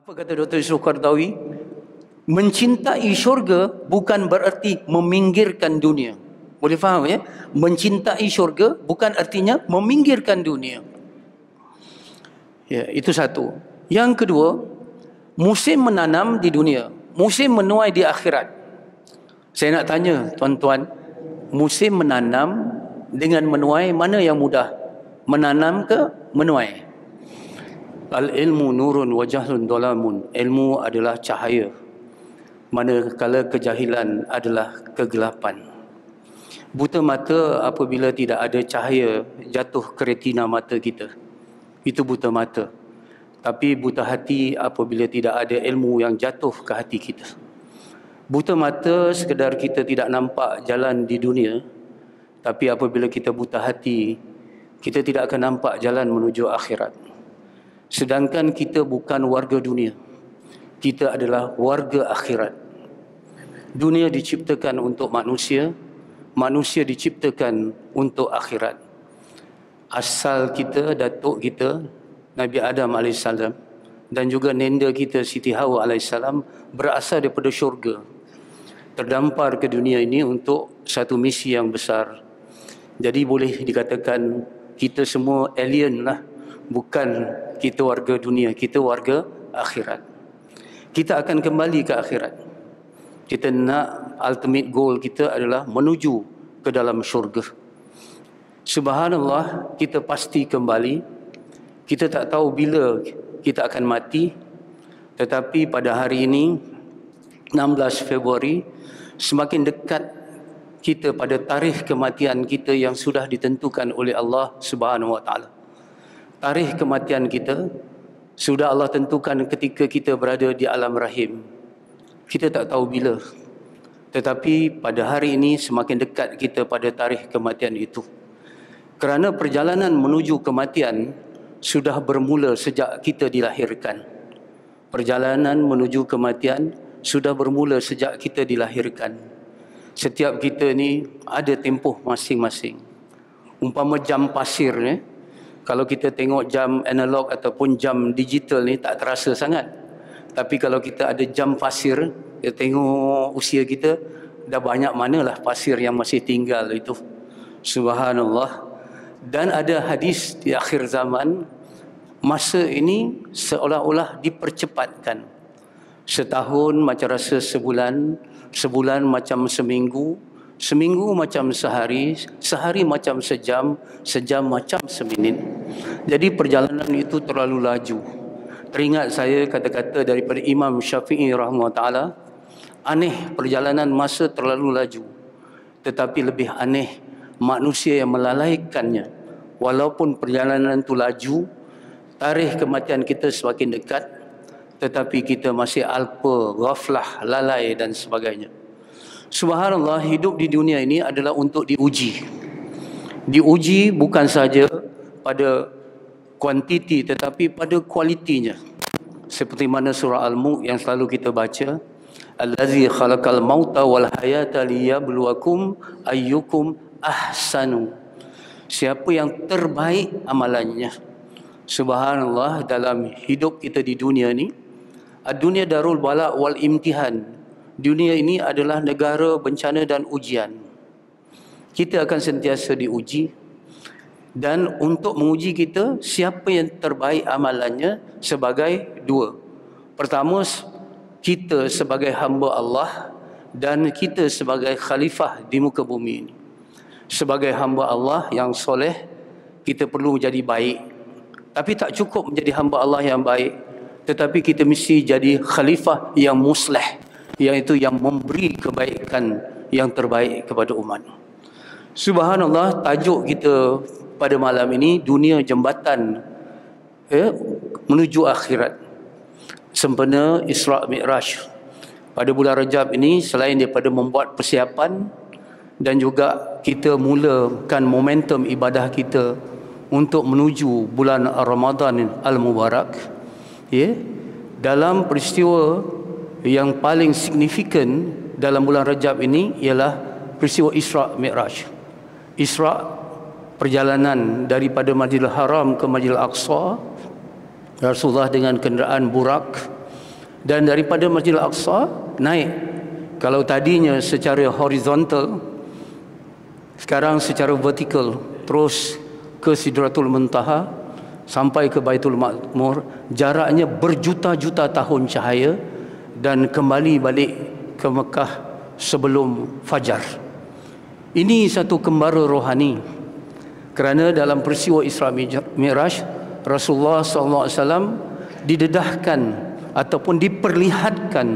Apa kata Dr. Yusuf Qaradawi? Mencintai syurga bukan berarti meminggirkan dunia. Boleh faham ya? Mencintai syurga bukan artinya meminggirkan dunia. Ya, itu satu. Yang kedua, musim menanam di dunia, musim menuai di akhirat. Saya nak tanya tuan-tuan, musim menanam dengan menuai mana yang mudah? Menanam ke menuai? Al-ilmu nurun wa jahlun dhalamun. Ilmu adalah cahaya, manakala kejahilan adalah kegelapan. Buta mata apabila tidak ada cahaya jatuh ke retina mata kita, itu buta mata. Tapi buta hati apabila tidak ada ilmu yang jatuh ke hati kita. Buta mata sekadar kita tidak nampak jalan di dunia, tapi apabila kita buta hati, kita tidak akan nampak jalan menuju akhirat. Sedangkan kita bukan warga dunia, kita adalah warga akhirat. Dunia diciptakan untuk manusia, manusia diciptakan untuk akhirat. Asal kita, datuk kita Nabi Adam AS dan juga nenda kita Siti Hawa AS berasal daripada syurga, terdampar ke dunia ini untuk satu misi yang besar. Jadi boleh dikatakan kita semua alien lah. Bukan kita warga dunia, kita warga akhirat. Kita akan kembali ke akhirat. Kita nak ultimate goal kita adalah menuju ke dalam syurga. Subhanallah, kita pasti kembali. Kita tak tahu bila kita akan mati. Tetapi pada hari ini, 16 Februari, semakin dekat kita pada tarikh kematian kita yang sudah ditentukan oleh Allah Subhanahu Wa Taala. Tarikh kematian kita sudah Allah tentukan ketika kita berada di alam rahim. Kita tak tahu bila. Tetapi pada hari ini semakin dekat kita pada tarikh kematian itu. Kerana perjalanan menuju kematian sudah bermula sejak kita dilahirkan. Perjalanan menuju kematian sudah bermula sejak kita dilahirkan. Setiap kita ni ada tempoh masing-masing. Umpama jam pasir ni, kalau kita tengok jam analog ataupun jam digital ni tak terasa sangat. Tapi kalau kita ada jam pasir, kita tengok usia kita, dah banyak manalah pasir yang masih tinggal itu. Subhanallah. Dan ada hadis di akhir zaman, masa ini seolah-olah dipercepatkan. Setahun macam rasa sebulan, sebulan macam seminggu, seminggu macam sehari, sehari macam sejam, sejam macam seminit. Jadi perjalanan itu terlalu laju. Teringat saya kata-kata daripada Imam Syafi'i rahimahullah ta'ala, aneh perjalanan masa terlalu laju, tetapi lebih aneh manusia yang melalaikannya. Walaupun perjalanan itu laju, tarikh kematian kita semakin dekat, tetapi kita masih alpa, ghaflah, lalai dan sebagainya. Subhanallah, hidup di dunia ini adalah untuk diuji. Diuji bukan saja pada kuantiti tetapi pada kualitinya. Seperti mana surah Al-Mulk yang selalu kita baca, Allazi khalaqal mauta wal hayata liyabluwakum ayyukum ahsanu. Siapa yang terbaik amalannya. Subhanallah, dalam hidup kita di dunia ni, ad-dunya darul bala wal imtihan. Dunia ini adalah negara bencana dan ujian. Kita akan sentiasa diuji. Dan untuk menguji kita, siapa yang terbaik amalannya sebagai dua. Pertama, kita sebagai hamba Allah dan kita sebagai khalifah di muka bumi ini. Sebagai hamba Allah yang soleh, kita perlu menjadi baik. Tapi tak cukup menjadi hamba Allah yang baik, tetapi kita mesti jadi khalifah yang musleh, iaitu yang memberi kebaikan yang terbaik kepada umat. Subhanallah, tajuk kita pada malam ini, dunia jembatan menuju akhirat. Sempena Isra' Mi'raj. Pada bulan Rajab ini, selain daripada membuat persiapan dan juga kita mulakan momentum ibadah kita untuk menuju bulan Ramadan Al-Mubarak, dalam peristiwa yang paling signifikan dalam bulan Rajab ini ialah peristiwa Isra' Mi'raj. Isra', perjalanan daripada Masjidil Haram ke Masjidil Aqsa, Rasulullah dengan kenderaan burak Dan daripada Masjidil Aqsa naik, kalau tadinya secara horizontal, sekarang secara vertikal, terus ke Sidratul Muntaha sampai ke Baitul Ma'mur, jaraknya berjuta-juta tahun cahaya, dan kembali balik ke Mekah sebelum fajar. Ini satu kembara rohani, kerana dalam peristiwa Isra Mi'raj, Rasulullah SAW didedahkan ataupun diperlihatkan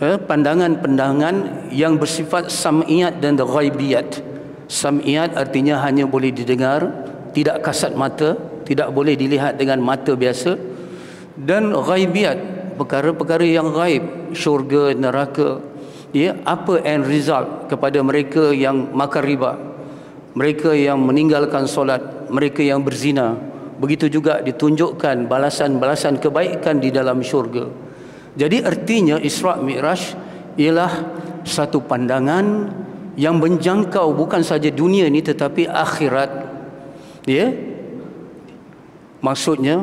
pandangan-pandangan yang bersifat sam'iyat dan ghaibiyat. Sam'iyat artinya hanya boleh didengar, tidak kasat mata, tidak boleh dilihat dengan mata biasa. Dan ghaibiyat, perkara-perkara yang ghaib, syurga, neraka, apa end result kepada mereka yang makan riba, mereka yang meninggalkan solat, mereka yang berzina. Begitu juga ditunjukkan balasan-balasan kebaikan di dalam syurga. Jadi artinya Isra Mi'raj ialah satu pandangan yang menjangkau bukan saja dunia ini tetapi akhirat. Maksudnya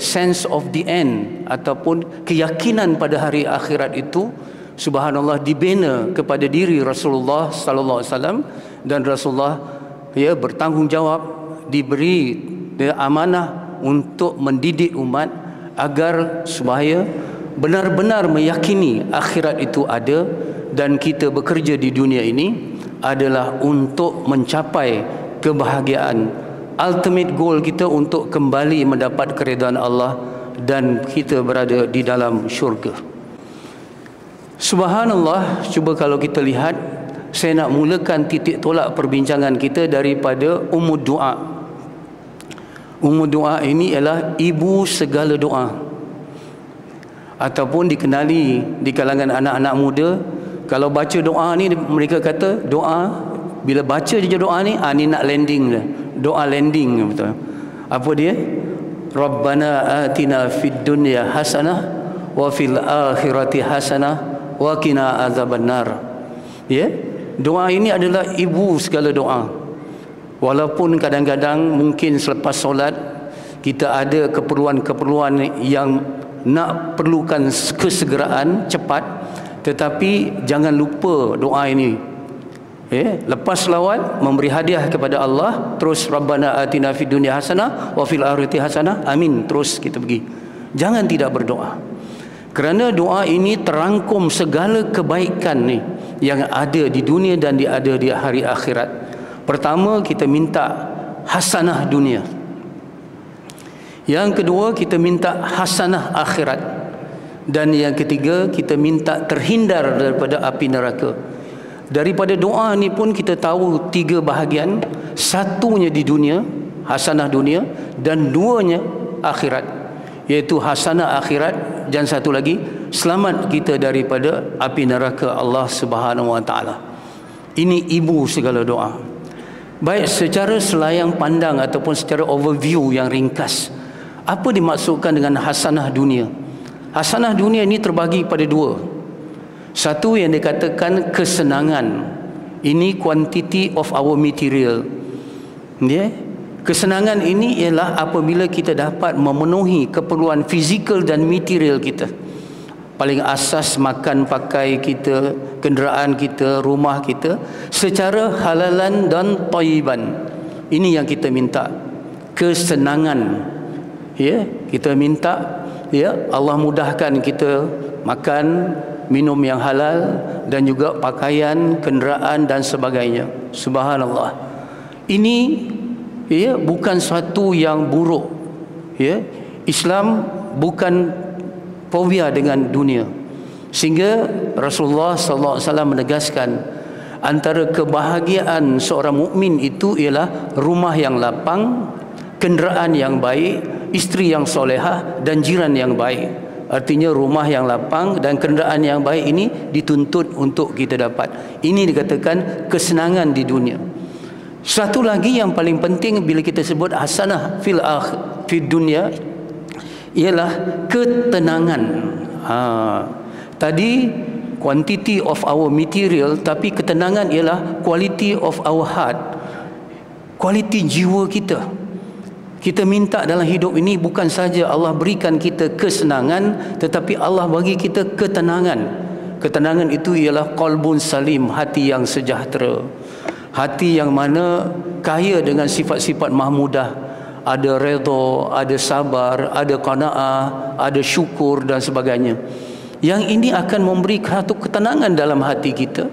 sense of the end ataupun keyakinan pada hari akhirat itu, subhanallah, dibina kepada diri Rasulullah sallallahu alaihi wasallam, dan Rasulullah bertanggungjawab, diberi amanah untuk mendidik umat agar supaya benar-benar meyakini akhirat itu ada, dan kita bekerja di dunia ini adalah untuk mencapai kebahagiaan, ultimate goal kita untuk kembali mendapat keridhaan Allah dan kita berada di dalam syurga. Subhanallah, cuba kalau kita lihat, saya nak mulakan titik tolak perbincangan kita daripada Ummud Du'a. Ummud Du'a ini ialah ibu segala doa, ataupun dikenali di kalangan anak-anak muda. Kalau baca doa ni, mereka kata doa, bila baca je doa ni, ni nak landing dah. Doa landing, betul. Apa dia? Rabbana atina fid dunya hasanah wa fil akhirati hasanah wa qina azabannar. Doa ini adalah ibu segala doa. Walaupun kadang-kadang mungkin selepas solat kita ada keperluan-keperluan yang nak perlukan kesegeraan cepat, tetapi jangan lupa doa ini. Lepas selawat, memberi hadiah kepada Allah, terus Rabbana atina fid dunya hasanah wa fil akhirati hasanah, amin, terus kita pergi. Jangan tidak berdoa, kerana doa ini terangkum segala kebaikan ni yang ada di dunia dan ada di hari akhirat. Pertama, kita minta hasanah dunia. Yang kedua, kita minta hasanah akhirat. Dan yang ketiga, kita minta terhindar daripada api neraka. Daripada doa ni pun kita tahu 3 bahagian. Satunya di dunia, hasanah dunia, dan 2-nya akhirat, iaitu hasanah akhirat, dan satu lagi selamat kita daripada api neraka Allah Subhanahu Wa Taala. Ini ibu segala doa. Baik, secara selayang pandang ataupun secara overview yang ringkas, apa dimaksudkan dengan hasanah dunia? Hasanah dunia ini terbagi pada 2. Satu yang dikatakan kesenangan. Ini quantity of our material. Kesenangan ini ialah apabila kita dapat memenuhi keperluan fizikal dan material kita. Paling asas makan pakai kita, kenderaan kita, rumah kita, secara halalan dan thayyiban. Ini yang kita minta, kesenangan. Kita minta Allah mudahkan kita makan, minum yang halal, dan juga pakaian, kenderaan dan sebagainya. Subhanallah. Ini bukan suatu yang buruk. Islam bukan fobia dengan dunia, sehingga Rasulullah sallallahu alaihi wasallam menegaskan antara kebahagiaan seorang mukmin itu ialah rumah yang lapang, kenderaan yang baik, isteri yang solehah, dan jiran yang baik. Artinya rumah yang lapang dan kenderaan yang baik ini dituntut untuk kita dapat. Ini dikatakan kesenangan di dunia. Satu lagi yang paling penting bila kita sebut hasanah fil dunya ialah ketenangan. Tadi quantity of our material, tapi ketenangan ialah quality of our heart, kualiti jiwa kita. Kita minta dalam hidup ini bukan saja Allah berikan kita kesenangan, tetapi Allah bagi kita ketenangan. Ketenangan itu ialah qalbun salim, hati yang sejahtera, hati yang mana kaya dengan sifat-sifat mahmudah. Ada redha, ada sabar, ada qanaah, ada syukur dan sebagainya. Yang ini akan memberi satu ketenangan dalam hati kita,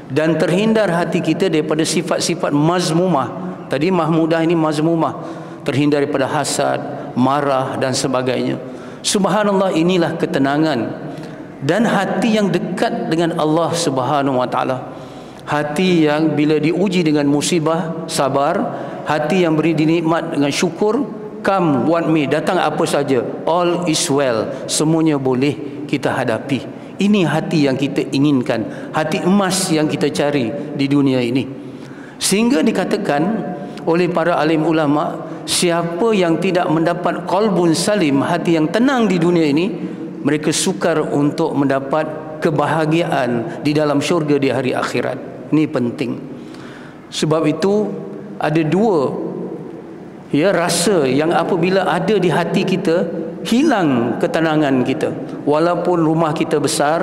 dan terhindar hati kita daripada sifat-sifat mazmumah. Tadi mahmudah, ini mazmumah, terhindar daripada hasad, marah dan sebagainya. Subhanallah, inilah ketenangan. Dan hati yang dekat dengan Allah Subhanahu wa taala, hati yang bila diuji dengan musibah sabar, hati yang beri dinikmat dengan syukur, come what may, datang apa saja, all is well, semuanya boleh kita hadapi. Ini hati yang kita inginkan, hati emas yang kita cari di dunia ini. Sehingga dikatakan oleh para alim ulama, siapa yang tidak mendapat qalbun salim, hati yang tenang di dunia ini, mereka sukar untuk mendapat kebahagiaan di dalam syurga di hari akhirat. Ini penting. Sebab itu ada dua rasa yang apabila ada di hati kita, hilang ketenangan kita. Walaupun rumah kita besar,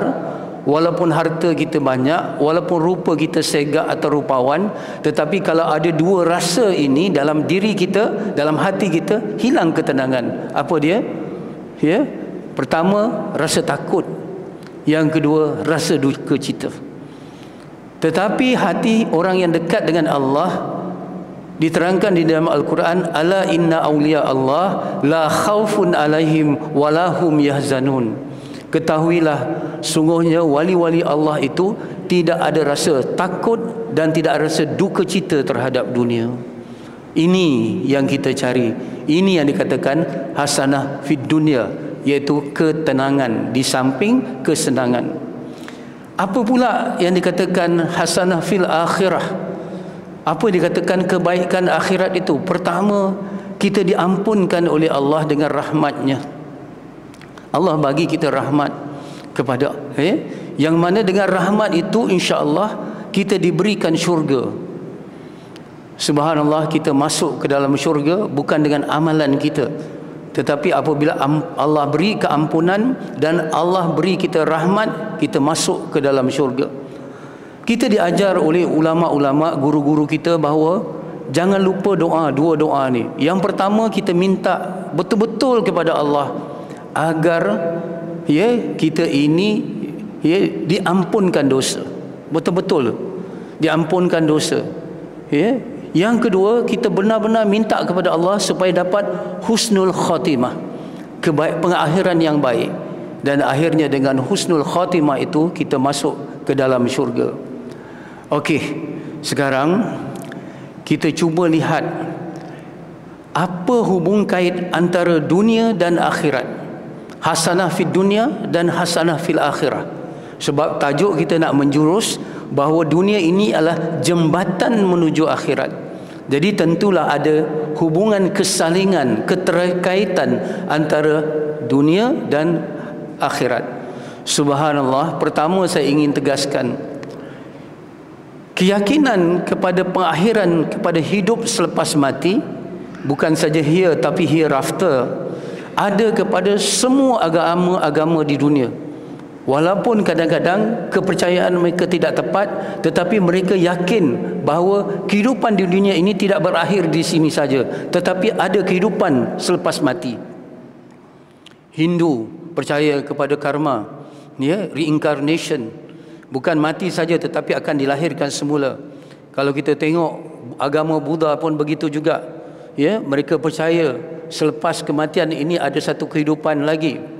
walaupun harta kita banyak, walaupun rupa kita segak atau rupawan, tetapi kalau ada dua rasa ini dalam diri kita, dalam hati kita, hilang ketenangan. Apa dia? Pertama, rasa takut. Yang kedua, rasa duka cita. Tetapi hati orang yang dekat dengan Allah, diterangkan di dalam Al-Quran, ala inna awliya Allah la khawfun alaihim walahum yahzanun. Ketahuilah, sungguhnya wali-wali Allah itu tidak ada rasa takut dan tidak ada rasa duka cita terhadap dunia. Ini yang kita cari. Ini yang dikatakan hasanah fid dunya, iaitu ketenangan di samping kesenangan. Apa pula yang dikatakan hasanah fil akhirah? Apa dikatakan kebaikan akhirat itu? Pertama, kita diampunkan oleh Allah dengan rahmatnya. Allah bagi kita rahmat kepada yang mana dengan rahmat itu insya-Allah kita diberikan syurga. Subhanallah, kita masuk ke dalam syurga bukan dengan amalan kita, tetapi apabila Allah beri keampunan dan Allah beri kita rahmat, kita masuk ke dalam syurga. Kita diajar oleh ulama-ulama, guru-guru kita bahawa jangan lupa doa, dua doa ni. Yang pertama, kita minta betul-betul kepada Allah agar kita ini diampunkan dosa. Betul-betul diampunkan dosa. Yang kedua, kita benar-benar minta kepada Allah supaya dapat husnul khatimah, pengakhiran yang baik. Dan akhirnya dengan husnul khatimah itu kita masuk ke dalam syurga. Okey, sekarang kita cuba lihat apa hubung kait antara dunia dan akhirat. Hasanah fid dunia dan hasanah fil akhirah. Sebab tajuk kita nak menjurus bahawa dunia ini adalah jembatan menuju akhirat. Jadi tentulah ada hubungan kesalingan, keterkaitan antara dunia dan akhirat. Subhanallah, pertama saya ingin tegaskan, keyakinan kepada pengakhiran, kepada hidup selepas mati, bukan saja here tapi hereafter, ada kepada semua agama-agama di dunia. Walaupun kadang-kadang kepercayaan mereka tidak tepat, tetapi mereka yakin bahawa kehidupan di dunia ini tidak berakhir di sini saja, tetapi ada kehidupan selepas mati. Hindu percaya kepada karma, reincarnation. Bukan mati saja tetapi akan dilahirkan semula. Kalau kita tengok agama Buddha pun begitu juga. Mereka percaya selepas kematian ini ada satu kehidupan lagi.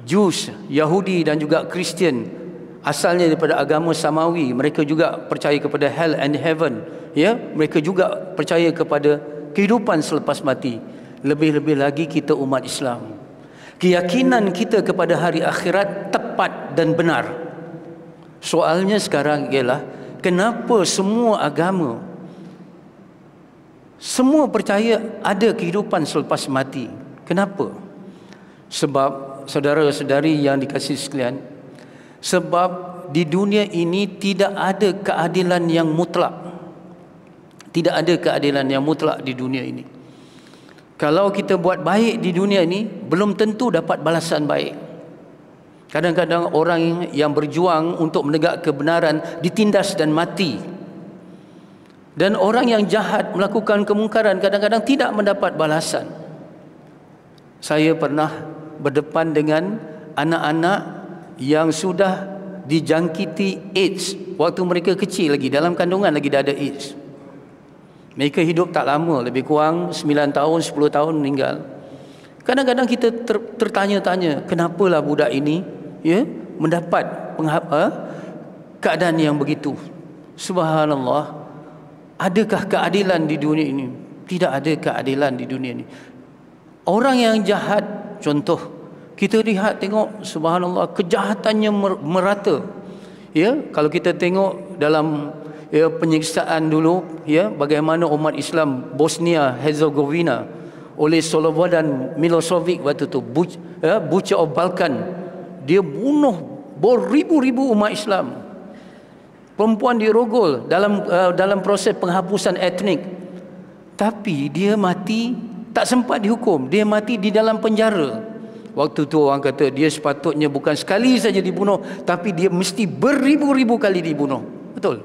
Jews, Yahudi dan juga Kristian asalnya daripada agama Samawi, mereka juga percaya kepada hell and heaven. Mereka juga percaya kepada kehidupan selepas mati. Lebih-lebih lagi kita umat Islam, keyakinan kita kepada hari akhirat tepat dan benar. Soalnya sekarang ialah, kenapa semua agama, semua percaya ada kehidupan selepas mati? Kenapa? Sebab saudara-saudari yang dikasihi sekalian, sebab di dunia ini tidak ada keadilan yang mutlak. Tidak ada keadilan yang mutlak di dunia ini. Kalau kita buat baik di dunia ini, belum tentu dapat balasan baik. Kadang-kadang orang yang berjuang untuk menegak kebenaran ditindas dan mati. Dan orang yang jahat melakukan kemungkaran kadang-kadang tidak mendapat balasan. Saya pernah berdepan dengan anak-anak yang sudah dijangkiti AIDS waktu mereka kecil lagi, dalam kandungan lagi dah ada AIDS. Mereka hidup tak lama, lebih kurang 9 tahun, 10 tahun meninggal. Kadang-kadang kita tertanya-tanya, kenapalah budak ini mendapat keadaan yang begitu. Subhanallah. Adakah keadilan di dunia ini? Tidak ada keadilan di dunia ini. Orang yang jahat, contoh, kita lihat, tengok, subhanallah, kejahatannya merata. Kalau kita tengok dalam penyiksaan dulu, bagaimana umat Islam Bosnia Herzegovina oleh Slobodan Milosevic waktu tu, Butcher of Balkan, dia bunuh beribu-ribu umat Islam. Perempuan dirogol dalam proses penghapusan etnik. Tapi dia mati tak sempat dihukum, dia mati di dalam penjara. Waktu tu orang kata dia sepatutnya bukan sekali saja dibunuh, tapi dia mesti beribu-ribu kali dibunuh. Betul?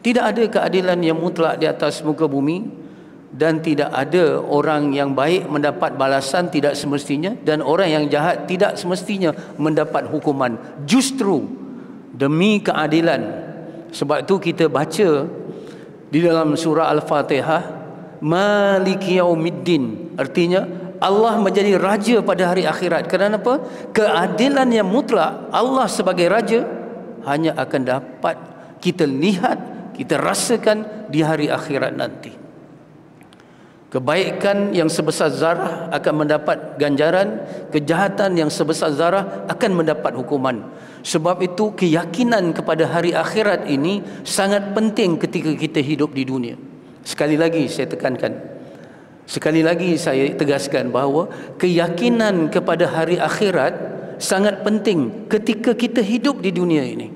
Tidak ada keadilan yang mutlak di atas muka bumi, dan tidak ada orang yang baik mendapat balasan tidak semestinya, dan orang yang jahat tidak semestinya mendapat hukuman. Justru demi keadilan. Sebab tu kita baca di dalam surah Al-Fatihah, Maliki Yaumiddin, artinya Allah menjadi raja pada hari akhirat. Kerana apa? Keadilan yang mutlak, Allah sebagai raja, hanya akan dapat kita lihat, kita rasakan di hari akhirat nanti. Kebaikan yang sebesar zarah akan mendapat ganjaran, kejahatan yang sebesar zarah akan mendapat hukuman. Sebab itu keyakinan kepada hari akhirat ini sangat penting ketika kita hidup di dunia. Sekali lagi saya tekankan, sekali lagi saya tegaskan bahawa keyakinan kepada hari akhirat sangat penting ketika kita hidup di dunia ini.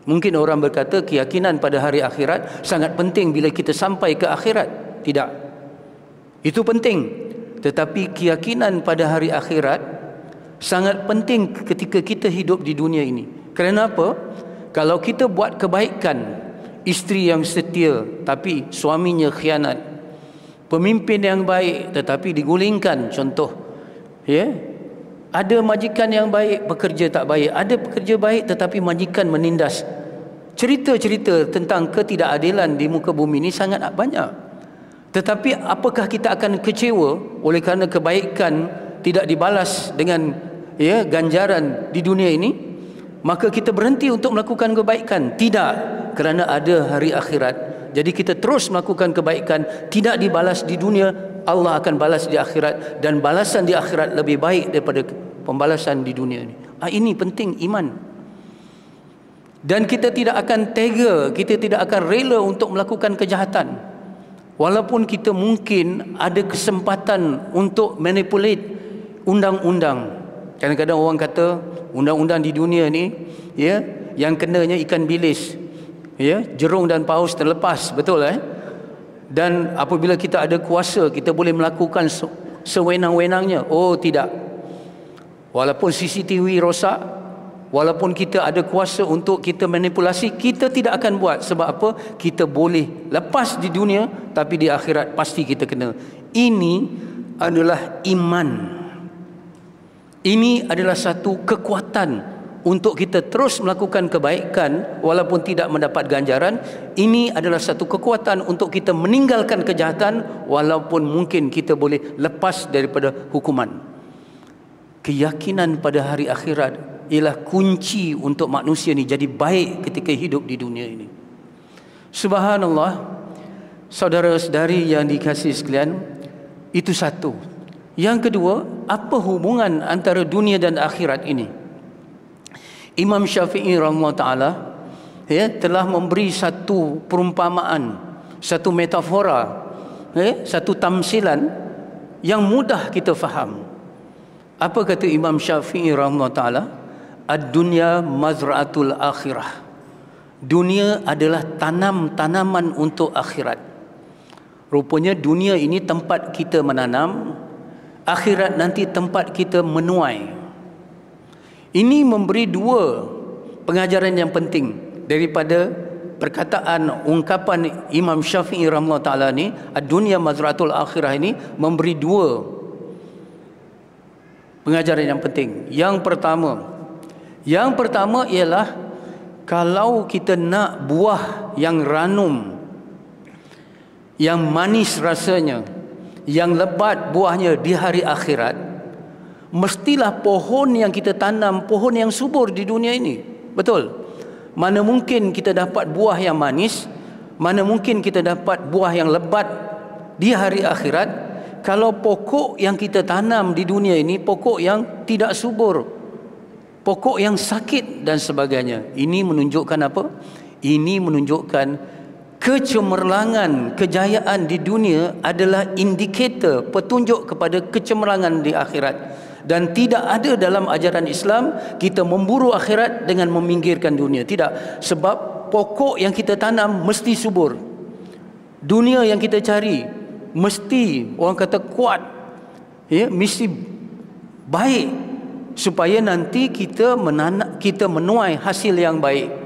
Mungkin orang berkata keyakinan pada hari akhirat sangat penting bila kita sampai ke akhirat. Tidak. Itu penting, tetapi keyakinan pada hari akhirat sangat penting ketika kita hidup di dunia ini. Kerana apa? Kalau kita buat kebaikan, isteri yang setia tapi suaminya khianat, pemimpin yang baik tetapi digulingkan, contoh, ada majikan yang baik, pekerja tak baik, ada pekerja baik tetapi majikan menindas. Cerita-cerita tentang ketidakadilan di muka bumi ini sangat banyak. Tetapi apakah kita akan kecewa oleh kerana kebaikan tidak dibalas dengan ganjaran di dunia ini? Maka kita berhenti untuk melakukan kebaikan? Tidak, kerana ada hari akhirat. Jadi kita terus melakukan kebaikan, tidak dibalas di dunia, Allah akan balas di akhirat, dan balasan di akhirat lebih baik daripada pembalasan di dunia ini. Ini penting iman. Dan kita tidak akan tega, kita tidak akan rela untuk melakukan kejahatan. Walaupun kita mungkin ada kesempatan untuk manipulate undang-undang. Kadang-kadang orang kata undang-undang di dunia ni, yang kenanya ikan bilis, jerung dan paus terlepas, betul Dan apabila kita ada kuasa, kita boleh melakukan sewenang-wenangnya. Oh tidak. Walaupun CCTV rosak, walaupun kita ada kuasa untuk kita manipulasi, kita tidak akan buat. Sebab apa? Kita boleh lepas di dunia, tapi di akhirat pasti kita kena. Ini adalah iman. Ini adalah satu kekuatan untuk kita terus melakukan kebaikan walaupun tidak mendapat ganjaran. Ini adalah satu kekuatan untuk kita meninggalkan kejahatan walaupun mungkin kita boleh lepas daripada hukuman. Keyakinan pada hari akhirat ialah kunci untuk manusia ni jadi baik ketika hidup di dunia ini. Subhanallah, saudara-saudari yang dikasihi sekalian, itu satu. Yang kedua, apa hubungan antara dunia dan akhirat ini? Imam Syafi'i rahimahullah ta'ala telah memberi satu perumpamaan, satu metafora, satu tamsilan yang mudah kita faham. Apa kata Imam Syafi'i rahimahullah ta'ala? Ad-dunya mazra'atul akhirah. Dunia adalah tanam-tanaman untuk akhirat. Rupanya dunia ini tempat kita menanam, akhirat nanti tempat kita menuai. Ini memberi dua pengajaran yang penting daripada perkataan ungkapan Imam Syafi'i rahimahullah ta'ala ni, ad-dunya mazra'atul akhirah ini memberi dua pengajaran yang penting. Yang pertama ialah kalau kita nak buah yang ranum, yang manis rasanya, yang lebat buahnya di hari akhirat, mestilah pohon yang kita tanam pohon yang subur di dunia ini. Betul? Mana mungkin kita dapat buah yang manis, mana mungkin kita dapat buah yang lebat di hari akhirat kalau pokok yang kita tanam di dunia ini pokok yang tidak subur, pokok yang sakit dan sebagainya. Ini menunjukkan apa? Ini menunjukkan kecemerlangan kejayaan di dunia adalah indikator, petunjuk kepada kecemerlangan di akhirat. Dan tidak ada dalam ajaran Islam kita memburu akhirat dengan meminggirkan dunia. Tidak. Sebab pokok yang kita tanam mesti subur. Dunia yang kita cari mesti, orang kata, kuat, ya, mesti baik, supaya nanti kita menuai hasil yang baik.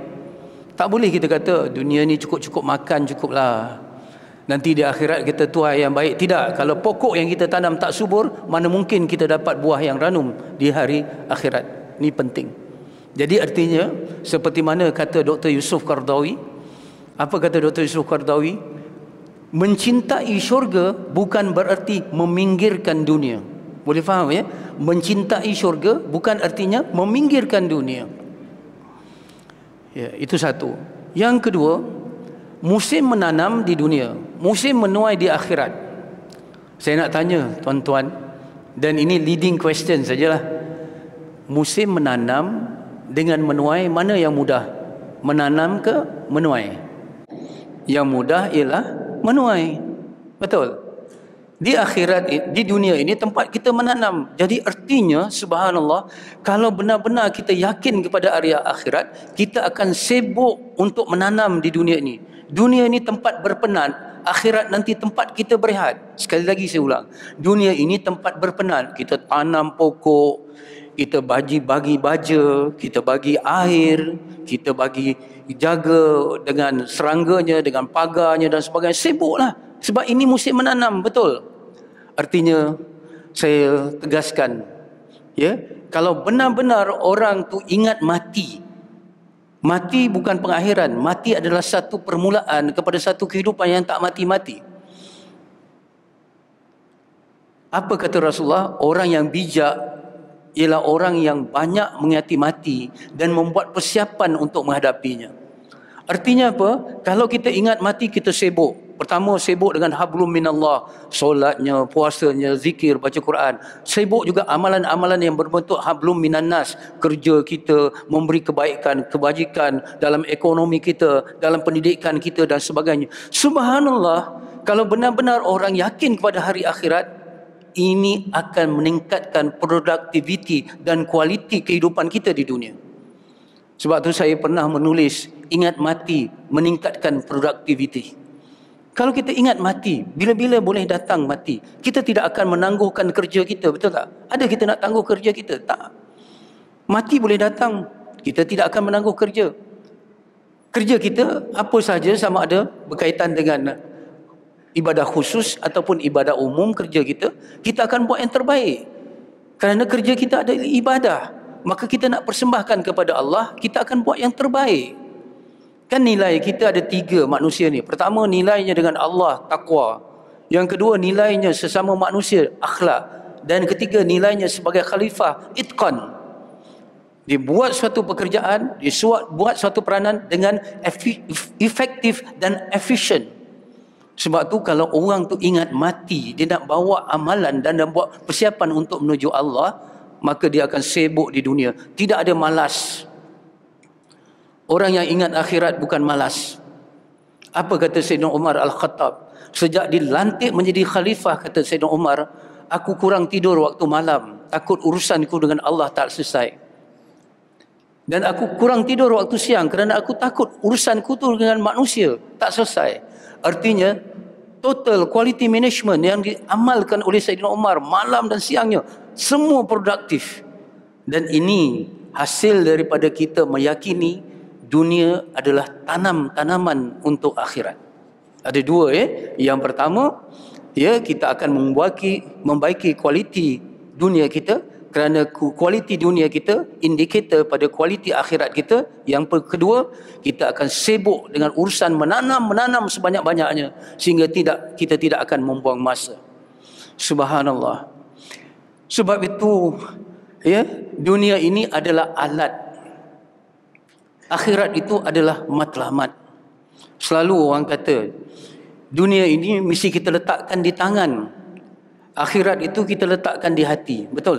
Tak boleh kita kata dunia ni cukup-cukup makan cukuplah, nanti di akhirat kita tuai yang baik. Tidak. Kalau pokok yang kita tanam tak subur, mana mungkin kita dapat buah yang ranum di hari akhirat. Ini penting. Jadi artinya seperti mana kata Dr. Yusuf Qaradawi. Apa kata Dr. Yusuf Qaradawi? Mencintai syurga bukan berarti meminggirkan dunia. Boleh faham, ya? Mencintai syurga bukan artinya meminggirkan dunia. Ya, itu satu. Yang kedua, musim menanam di dunia, musim menuai di akhirat. Saya nak tanya tuan-tuan, dan ini leading question sajalah. Musim menanam dengan menuai, mana yang mudah? Menanam ke menuai? Yang mudah ialah menuai. Betul? Di akhirat, di dunia ini tempat kita menanam. Jadi artinya, subhanallah, kalau benar-benar kita yakin kepada hari akhirat, kita akan sibuk untuk menanam di dunia ini. Dunia ini tempat berpenat, akhirat nanti tempat kita berehat. Sekali lagi saya ulang, dunia ini tempat berpenat. Kita tanam pokok, kita bagi baja, kita bagi air, kita bagi jaga dengan serangganya, dengan pagarnya dan sebagainya. Sibuklah, sebab ini musim menanam. Betul? Artinya saya tegaskan, ya, kalau benar-benar orang tu ingat mati, mati bukan pengakhiran, mati adalah satu permulaan kepada satu kehidupan yang tak mati-mati. Apa kata Rasulullah? Orang yang bijak ialah orang yang banyak mengingati mati dan membuat persiapan untuk menghadapinya. Artinya apa? Kalau kita ingat mati, kita sibuk. Pertama, sibuk dengan hablum minallah, solatnya, puasanya, zikir, baca Quran. Sibuk juga amalan-amalan yang berbentuk hablum minannas, kerja kita, memberi kebaikan, kebajikan dalam ekonomi kita, dalam pendidikan kita dan sebagainya. Subhanallah, kalau benar-benar orang yakin kepada hari akhirat, ini akan meningkatkan produktiviti dan kualiti kehidupan kita di dunia. Sebab tu saya pernah menulis, ingat mati meningkatkan produktiviti. Kalau kita ingat mati, bila-bila boleh datang mati, kita tidak akan menangguhkan kerja kita, betul tak? Ada kita nak tangguh kerja kita? Tak. Mati boleh datang, kita tidak akan menangguh kerja. Kerja kita apa saja, sama ada berkaitan dengan ibadah khusus ataupun ibadah umum, kerja kita akan buat yang terbaik. Kerana kerja kita adalah ibadah, maka kita nak persembahkan kepada Allah, kita akan buat yang terbaik. Kan nilai kita ada tiga manusia ni. Pertama, nilainya dengan Allah, takwa. Yang kedua, nilainya sesama manusia, akhlak. Dan ketiga, nilainya sebagai khalifah, itqan. Dia buat suatu pekerjaan, dia buat suatu peranan dengan efektif dan efisien. Sebab tu kalau orang tu ingat mati, dia nak bawa amalan dan nak buat persiapan untuk menuju Allah, maka dia akan sibuk di dunia. Tidak ada malas. Orang yang ingat akhirat bukan malas. Apa kata Sayyidina Umar Al-Khattab? Sejak dilantik menjadi khalifah, kata Sayyidina Umar, aku kurang tidur waktu malam, takut urusanku dengan Allah tak selesai. Dan aku kurang tidur waktu siang kerana aku takut urusanku tu dengan manusia tak selesai. Artinya, total quality management yang diamalkan oleh Saidina Umar malam dan siangnya, semua produktif. Dan ini hasil daripada kita meyakini dunia adalah tanaman untuk akhirat. Ada dua Yang pertama, kita akan membaiki kualiti dunia kita, kerana kualiti dunia kita indikator pada kualiti akhirat kita. Yang kedua, kita akan sibuk dengan urusan menanam sebanyak-banyaknya sehingga kita tidak akan membuang masa. Subhanallah. Sebab itu dunia ini adalah alat, akhirat itu adalah matlamat. Selalu orang kata dunia ini mesti kita letakkan di tangan, akhirat itu kita letakkan di hati. Betul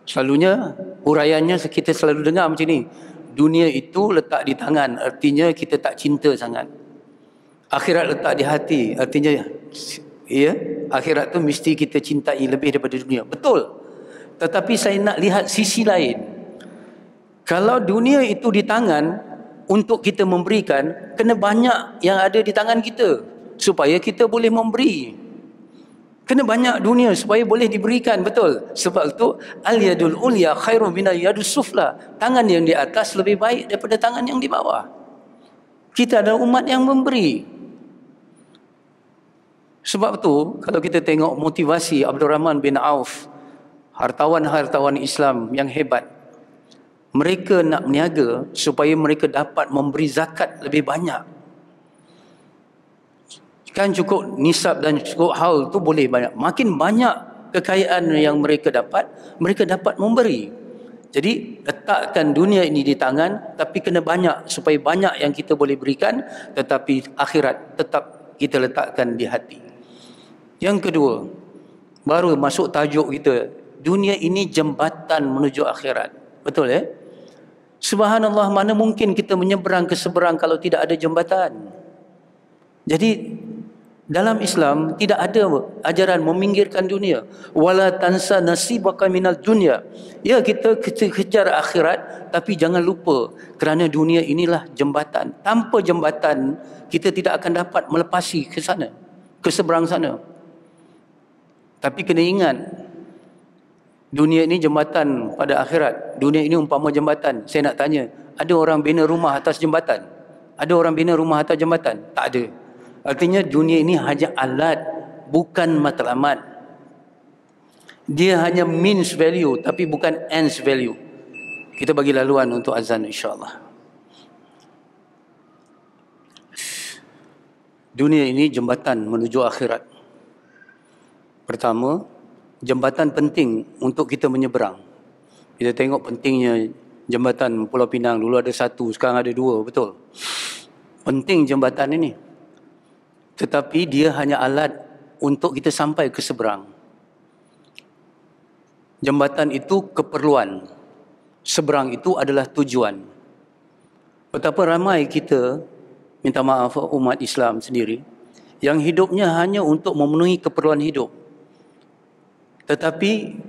Selalunya huraiannya kita selalu dengar macam ni. Dunia itu letak di tangan, artinya kita tak cinta sangat. Akhirat letak di hati, artinya akhirat tu mesti kita cintai lebih daripada dunia. Betul. Tetapi saya nak lihat sisi lain. Kalau dunia itu di tangan untuk kita memberikan, kena banyak yang ada di tangan kita supaya kita boleh memberi. Kena banyak dunia supaya boleh diberikan. Betul. Sebab itu al-yadul ulya khairun minal yadus sufla. Tangan yang di atas lebih baik daripada tangan yang di bawah. Kita adalah umat yang memberi. Sebab itu kalau kita tengok motivasi Abdul Rahman bin Auf, hartawan-hartawan Islam yang hebat, mereka nak berniaga supaya mereka dapat memberi zakat lebih banyak. Kan cukup nisab dan cukup haul tu boleh banyak. Makin banyak kekayaan yang mereka dapat memberi. Jadi letakkan dunia ini di tangan, tapi kena banyak supaya banyak yang kita boleh berikan, tetapi akhirat tetap kita letakkan di hati. Yang kedua, baru masuk tajuk kita, dunia ini jembatan menuju akhirat. Betul Subhanallah, mana mungkin kita menyeberang ke seberang kalau tidak ada jembatan. Jadi dalam Islam tidak ada ajaran meminggirkan dunia. Wala tansa nasibaka minal dunya. Kita kejar akhirat, tapi jangan lupa kerana dunia inilah jembatan. Tanpa jembatan kita tidak akan dapat melepasi ke sana, ke seberang sana. Tapi kena ingat, dunia ini jembatan pada akhirat. Dunia ini umpama jembatan. Saya nak tanya, ada orang bina rumah atas jembatan? Ada orang bina rumah atas jembatan? Tak ada. Artinya dunia ini hanya alat, bukan matlamat. Dia hanya means value, tapi bukan ends value. Kita bagi laluan untuk azan insyaAllah. Dunia ini jembatan menuju akhirat. Pertama, jembatan penting untuk kita menyeberang. Kita tengok pentingnya jembatan Pulau Pinang. Dulu ada satu, sekarang ada dua. Betul. Penting jembatan ini. Tetapi dia hanya alat untuk kita sampai ke seberang. Jembatan itu keperluan. Seberang itu adalah tujuan. Betapa ramai kita, minta maaf umat Islam sendiri, yang hidupnya hanya untuk memenuhi keperluan hidup. Tetapi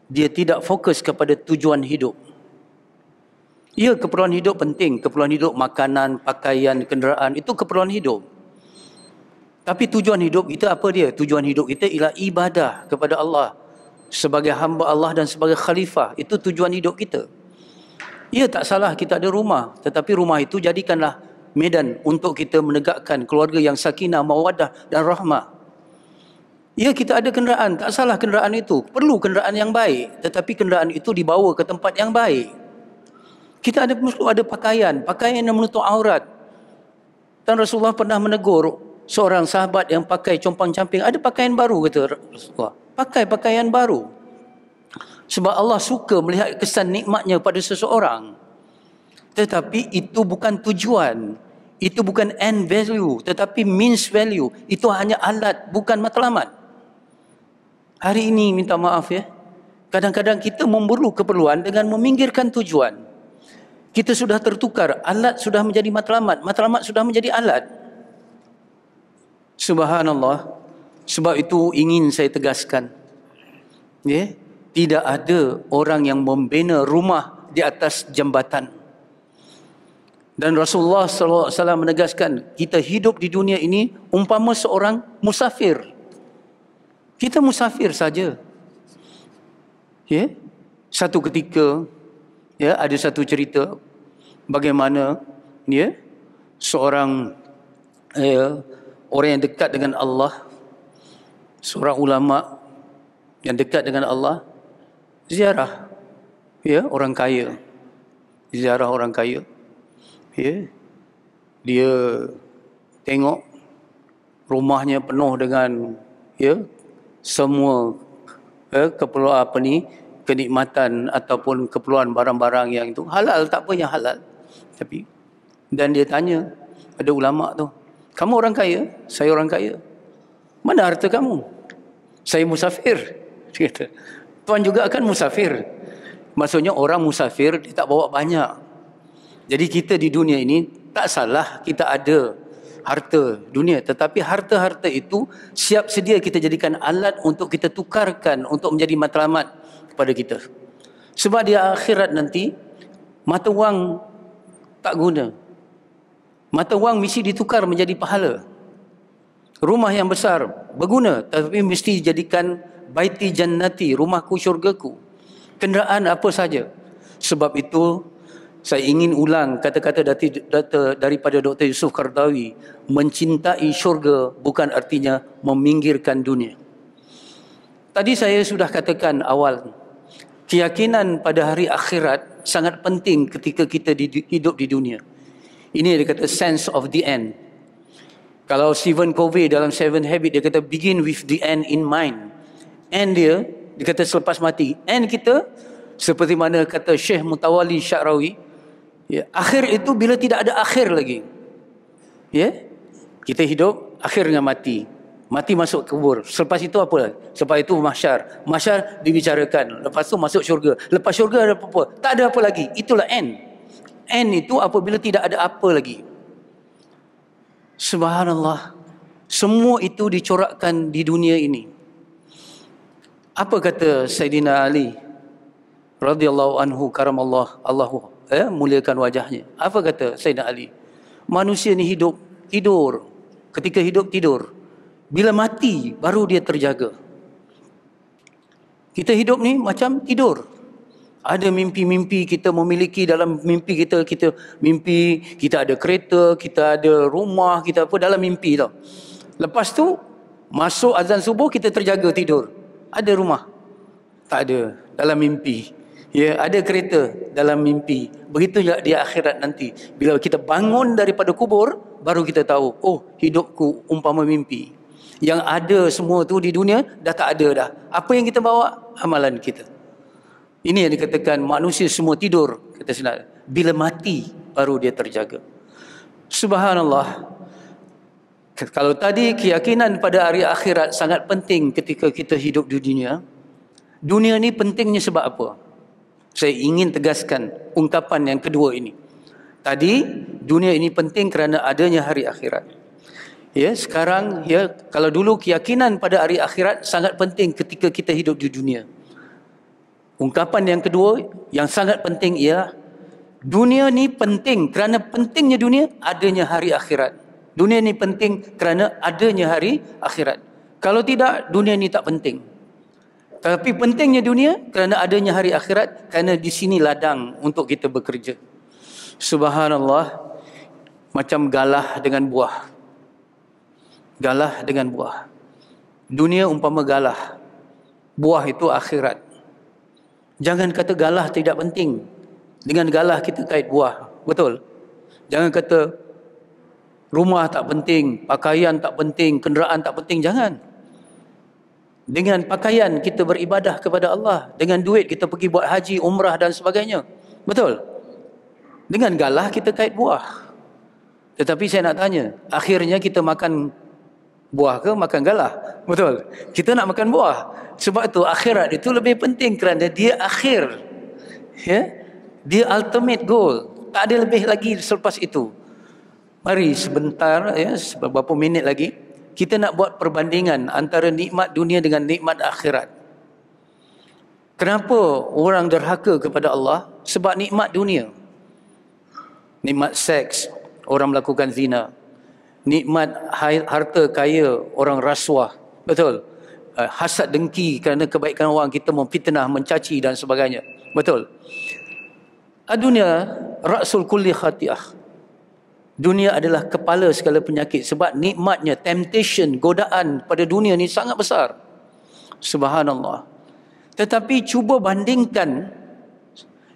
dia tidak fokus kepada tujuan hidup. Ya, keperluan hidup penting. Keperluan hidup, makanan, pakaian, kenderaan, itu keperluan hidup. Tapi tujuan hidup kita apa dia? Tujuan hidup kita ialah ibadah kepada Allah. Sebagai hamba Allah dan sebagai khalifah. Itu tujuan hidup kita. Ya, tak salah kita ada rumah. Tetapi rumah itu jadikanlah medan untuk kita menegakkan keluarga yang sakinah, mawaddah dan rahmah. Ya, kita ada kenderaan. Tak salah kenderaan itu. Perlu kenderaan yang baik. Tetapi kenderaan itu dibawa ke tempat yang baik. Kita ada pakaian. Pakaian yang menutup aurat. Dan Rasulullah pernah menegur seorang sahabat yang pakai compang-camping. Ada pakaian baru, kata Rasulullah. Pakai pakaian baru. Sebab Allah suka melihat kesan nikmatnya pada seseorang. Tetapi itu bukan tujuan. Itu bukan end value. Tetapi means value. Itu hanya alat, bukan matlamat. Hari ini minta maaf kadang-kadang kita memburu keperluan dengan meminggirkan tujuan. Kita sudah tertukar. Alat sudah menjadi matlamat. Matlamat sudah menjadi alat. Subhanallah. Sebab itu ingin saya tegaskan. Tidak ada orang yang membina rumah di atas jambatan. Dan Rasulullah SAW menegaskan, kita hidup di dunia ini umpama seorang musafir. Kita musafir saja. Ya, satu ketika, ya, ada satu cerita bagaimana, ya, seorang orang yang dekat dengan Allah, seorang ulama yang dekat dengan Allah, ziarah, ya, orang kaya, ziarah orang kaya. Ya, dia tengok rumahnya penuh dengan, ya, semua keperluan kenikmatan ataupun keperluan barang-barang yang itu halal, tak apa yang halal. Tapi, dan dia tanya ada ulama tu, kamu orang kaya, saya orang kaya, mana harta kamu? Saya musafir. Dia kata, tuan juga akan musafir. Maksudnya orang musafir dia tak bawa banyak. Jadi kita di dunia ini tak salah kita ada harta dunia, tetapi harta-harta itu siap sedia kita jadikan alat untuk kita tukarkan untuk menjadi matlamat kepada kita. Sebab di akhirat nanti mata wang tak guna. Mata wang mesti ditukar menjadi pahala. Rumah yang besar berguna, tapi mesti dijadikan baiti jannati, rumahku syurgaku. Kenderaan apa saja. Sebab itu saya ingin ulang kata-kata daripada Dr. Yusuf Qaradawi. Mencintai syurga bukan artinya meminggirkan dunia. Tadi saya sudah katakan awal, keyakinan pada hari akhirat sangat penting ketika kita hidup di dunia. Ini dia kata sense of the end. Kalau Stephen Covey dalam Seven Habits, dia kata begin with the end in mind. End dia kata selepas mati. End kita, seperti mana kata Syekh Mutawalli Sya'rawi, ya, akhir itu bila tidak ada akhir lagi. Ya, kita hidup, akhirnya mati. Mati masuk kubur. Selepas itu apa? Selepas itu mahsyar. Mahsyar dibicarakan. Lepas itu masuk syurga. Lepas syurga ada apa? Tak ada apa lagi. Itulah end. End itu apabila tidak ada apa lagi. Subhanallah. Semua itu dicorakkan di dunia ini. Apa kata Sayyidina Ali radhiyallahu anhu karamallahu Allahu muliakan wajahnya. Apa kata Sayyidina Ali? Manusia ni hidup tidur. Ketika hidup tidur. Bila mati baru dia terjaga. Kita hidup ni macam tidur. Ada mimpi-mimpi kita memiliki, dalam mimpi kita mimpi kita ada kereta, kita ada rumah, kita apa dalam mimpi tau. Lepas tu masuk azan subuh kita terjaga tidur. Ada rumah? Tak ada, dalam mimpi. Ya, ada kereta dalam mimpi. Begitu juga di akhirat nanti. Bila kita bangun daripada kubur, baru kita tahu, oh, hidupku umpama mimpi. Yang ada semua tu di dunia dah tak ada dah. Apa yang kita bawa? Amalan kita. Ini yang dikatakan manusia semua tidur, kata Sayyidina. Bila mati baru dia terjaga. Subhanallah. Kalau tadi keyakinan pada hari akhirat sangat penting ketika kita hidup di dunia. Dunia ni pentingnya sebab apa? Saya ingin tegaskan ungkapan yang kedua ini. Tadi dunia ini penting kerana adanya hari akhirat. Ya, sekarang ya, kalau dulu keyakinan pada hari akhirat sangat penting ketika kita hidup di dunia. Ungkapan yang kedua yang sangat penting ialah dunia ni penting kerana pentingnya dunia adanya hari akhirat. Dunia ni penting kerana adanya hari akhirat. Kalau tidak, dunia ni tak penting. Tapi pentingnya dunia kerana adanya hari akhirat, kerana di sini ladang untuk kita bekerja. Subhanallah, macam galah dengan buah. Galah dengan buah. Dunia umpama galah. Buah itu akhirat. Jangan kata galah tidak penting. Dengan galah kita kait buah. Betul? Jangan kata rumah tak penting, pakaian tak penting, kenderaan tak penting. Jangan. Dengan pakaian kita beribadah kepada Allah. Dengan duit kita pergi buat haji, umrah dan sebagainya. Betul? Dengan galah kita kait buah. Tetapi saya nak tanya, akhirnya kita makan buah ke makan galah? Betul? Kita nak makan buah. Sebab itu akhirat itu lebih penting kerana dia akhir. Ya? Dia ultimate goal. Tak ada lebih lagi selepas itu. Mari sebentar, ya, beberapa minit lagi, kita nak buat perbandingan antara nikmat dunia dengan nikmat akhirat. Kenapa orang derhaka kepada Allah? Sebab nikmat dunia. nikmat seks, orang melakukan zina, nikmat harta kaya, orang rasuah, betul? Hasad dengki kerana kebaikan orang, kita memfitnah, mencaci dan sebagainya, betul? Dunia ra'sul kulli khati'ah. Dunia adalah kepala segala penyakit, sebab nikmatnya, temptation, godaan pada dunia ni sangat besar. Subhanallah. Tetapi cuba bandingkan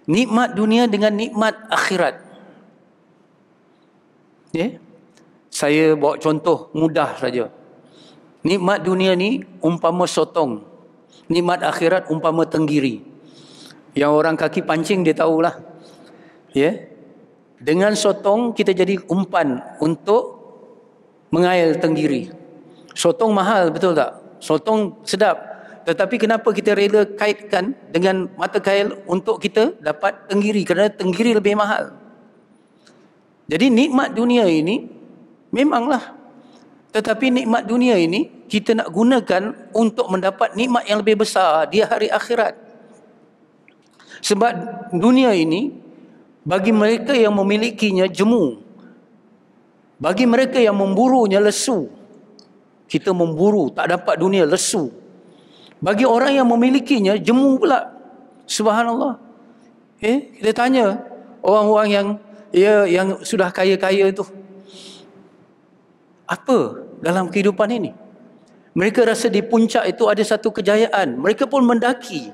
nikmat dunia dengan nikmat akhirat. Saya bawa contoh mudah saja. Nikmat dunia ni umpama sotong, nikmat akhirat umpama tenggiri. Yang orang kaki pancing dia tahulah. Dengan sotong kita jadi umpan untuk mengail tenggiri. Sotong mahal, betul tak? Sotong sedap. Tetapi kenapa kita rela kaitkan dengan mata kail untuk kita dapat tenggiri? Kerana tenggiri lebih mahal. Jadi nikmat dunia ini memanglah. Tetapi nikmat dunia ini kita nak gunakan untuk mendapat nikmat yang lebih besar di hari akhirat. Sebab dunia ini bagi mereka yang memilikinya jemu. Bagi mereka yang memburunya lesu. Kita memburu, tak dapat dunia, lesu. Bagi orang yang memilikinya jemu pula. Subhanallah. Kita tanya orang-orang yang sudah kaya-kaya itu, apa dalam kehidupan ini? Mereka rasa di puncak itu ada satu kejayaan. Mereka pun mendaki.